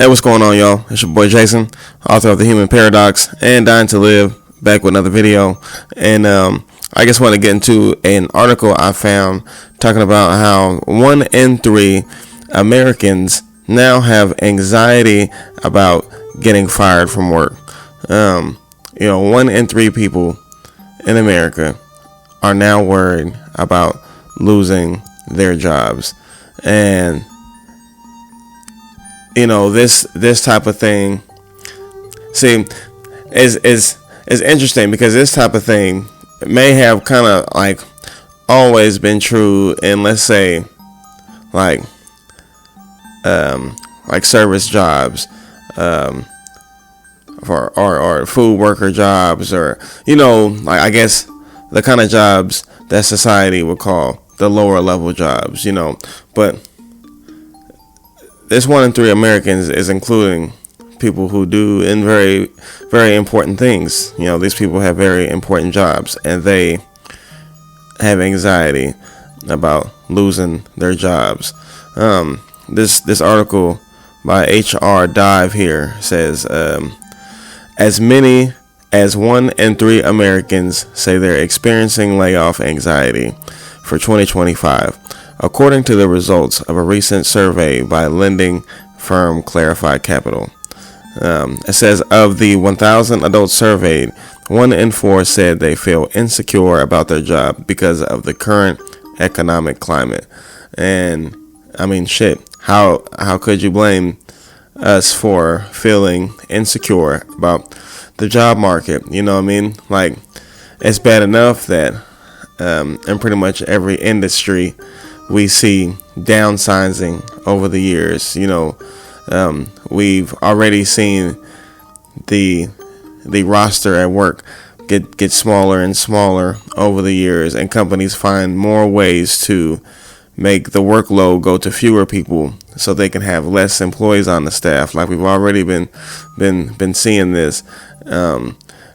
Hey, what's going on, y'all? It's your boy Jason, author of The Human Paradox and Dying to Live, back with another video. And I just want to get into an article I found talking about how 1 in 3 Americans now have anxiety about getting fired from work. 1 in 3 people in America are now worried about losing their jobs. And this type of thing, is interesting because this type of thing may have kind of like always been true in, let's say, like service jobs, or food worker jobs, or I guess the kind of jobs that society would call the lower level jobs, but this 1 in 3 Americans is including people who do in very, very important things. These people have very important jobs, and they have anxiety about losing their jobs. This article by HR Dive here says, as many as 1 in 3 Americans say they're experiencing layoff anxiety for 2025. According to the results of a recent survey by lending firm Clarify Capital. It says of the 1,000 adults surveyed, 1 in 4 said they feel insecure about their job because of the current economic climate. And I mean, how could you blame us for feeling insecure about the job market? Like, it's bad enough that in pretty much every industry we see downsizing over the years. We've already seen the roster at work get smaller and smaller over the years, and companies find more ways to make the workload go to fewer people so they can have less employees on the staff. Like, we've already been seeing this.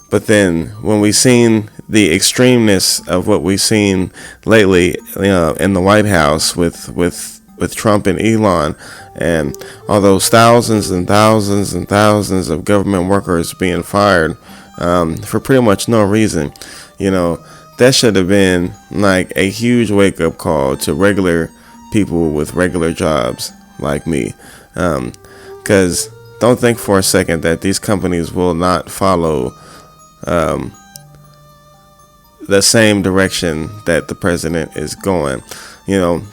But then when we've seen the extremeness of what we've seen lately, in the White House with Trump and Elon, and all those thousands and thousands and thousands of government workers being fired for pretty much no reason, that should have been like a huge wake-up call to regular people with regular jobs like me. Because don't think for a second that these companies will not follow the same direction that the president is going.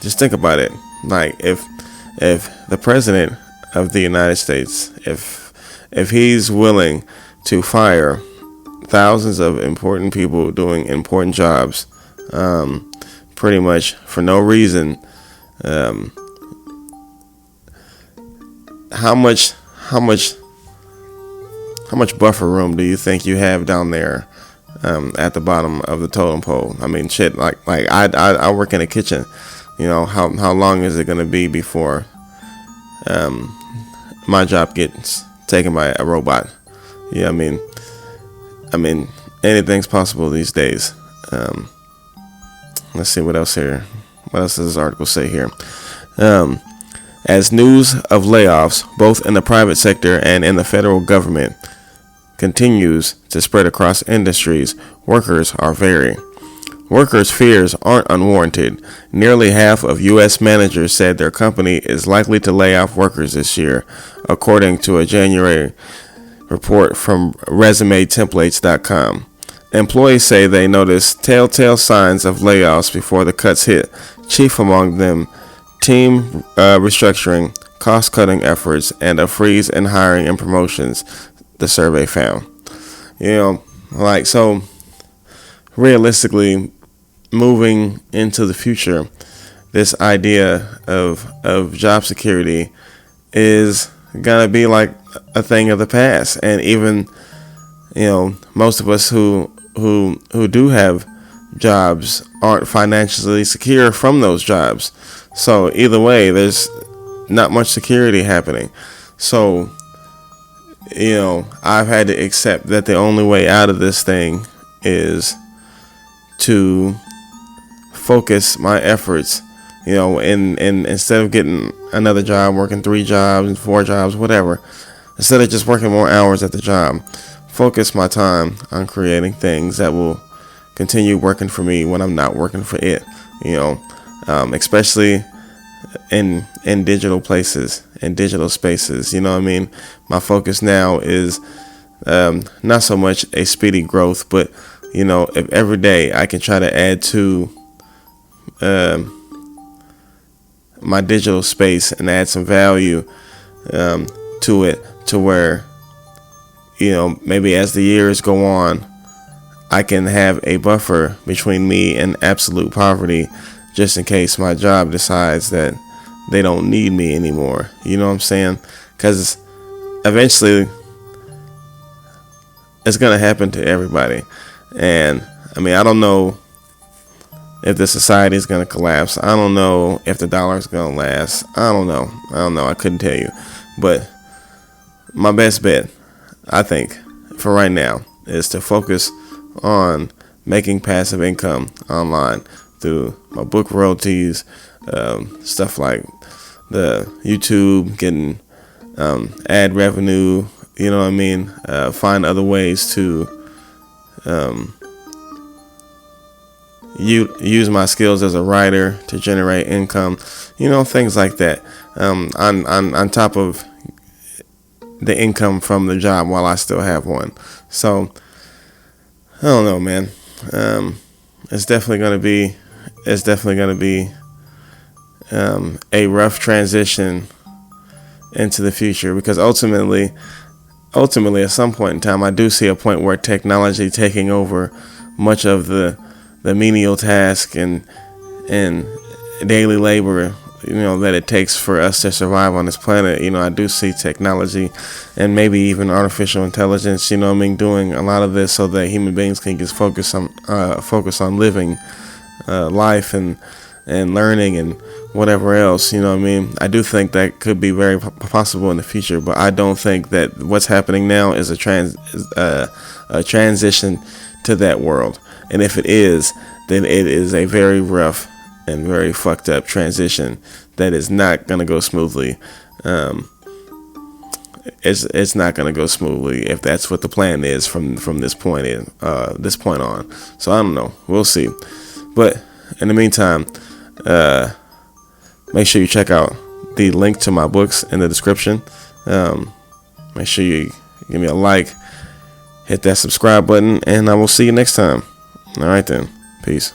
Just think about it. Like, if the president of the United States, if he's willing to fire thousands of important people doing important jobs, pretty much for no reason, how much buffer room do you think you have down there at the bottom of the totem pole? I mean, like I work in a kitchen. How long is it going to be before my job gets taken by a robot? I mean, anything's possible these days. Let's see what else here. What else does this article say here? As news of layoffs, both in the private sector and in the federal government, continues to spread across industries, workers are varying. Workers' fears aren't unwarranted. Nearly half of U.S. managers said their company is likely to lay off workers this year, according to a January report from ResumeTemplates.com. Employees say they noticed telltale signs of layoffs before the cuts hit, chief among them team restructuring, cost-cutting efforts, and a freeze in hiring and promotions, the survey found. So realistically, moving into the future, this idea of job security is gonna be like a thing of the past. And even most of us who do have jobs aren't financially secure from those jobs. So either way, there's not much security happening. So I've had to accept that the only way out of this thing is to focus my efforts and instead of getting another job, working 3 jobs and 4 jobs, whatever, instead of just working more hours at the job, focus my time on creating things that will continue working for me when I'm not working for it. Especially in digital places, in digital spaces. My focus now is not so much a speedy growth, but if every day I can try to add to my digital space and add some value to it, to where maybe as the years go on, I can have a buffer between me and absolute poverty, just in case my job decides that they don't need me anymore. You know what I'm saying? Because eventually it's going to happen to everybody. And I don't know if the society is going to collapse. I don't know if the dollar is going to last. I don't know. I couldn't tell you. But my best bet, I think, for right now, is to focus on making passive income online through my book royalties, stuff like the YouTube, getting ad revenue, find other ways to use my skills as a writer to generate income, things like that, on top of the income from the job while I still have one. So I don't know, man. It's definitely going to be a rough transition into the future, because ultimately at some point in time, I do see a point where technology taking over much of the menial task and daily labor that it takes for us to survive on this planet. I do see technology and maybe even artificial intelligence, doing a lot of this so that human beings can just focus on living life and learning and whatever else. I do think that could be very possible in the future, but I don't think that what's happening now is a transition to that world. And if it is, then it is a very rough and very fucked up transition that is not going to go smoothly. It's not going to go smoothly if that's what the plan is from this point on. So I don't know. We'll see. But in the meantime, make sure you check out the link to my books in the description. Make sure you give me a like, hit that subscribe button, and I will see you next time. All right then. Peace.